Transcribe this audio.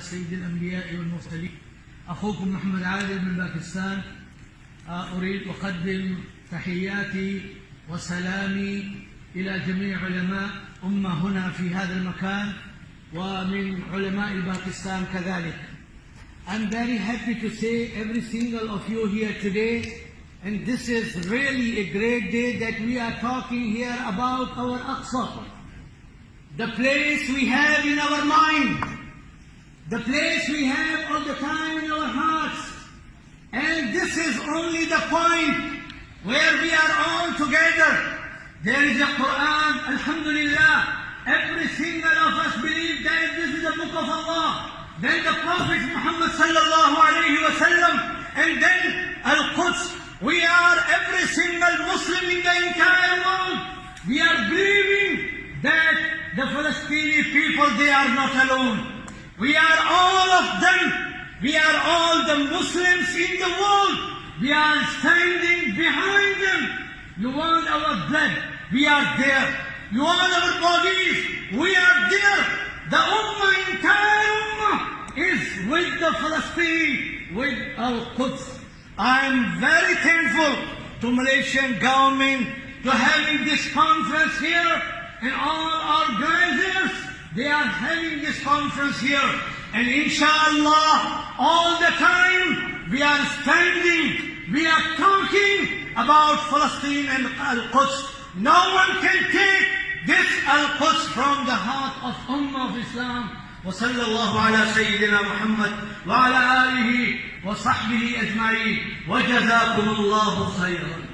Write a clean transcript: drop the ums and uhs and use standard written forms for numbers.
سيد الأنبياء والمرسلين. أخوكم محمد عادل من باكستان. أريد أقدم تحياتي وسلامي إلى جميع علماء أمة هنا في هذا المكان ومن علماء باكستان كذلك. I'm very happy to see every single of you here today, and this is really a great day that we are talking here about our Aqsa, the place we have in our mind, the place we have all the time in our hearts. And this is only the point where we are all together. There is a Quran, Alhamdulillah. Every single of us believe that this is the book of Allah. Then the Prophet Muhammad sallallahu alayhi wa sallam, and then Al-Quds. We are every single Muslim in the entire world. We are believing that the Palestinian people, they are not alone. We are all of them. We are all the Muslims in the world. We are standing behind them. You want our blood? We are there. You want our bodies? We are there. The Ummah, entire Ummah, is with the Palestine, with Al-Quds. I am very thankful to Malaysian government to having this conference here, and all organizers, they are having this conference here. And inshallah, all the time we are standing, we are talking about Palestine and Al-Quds. No one can take this Al-Quds from the heart of Ummah of Islam. وصلى الله على سيدنا محمد وعلى آله وصحبه أجمعين وجزاكم الله خيرا.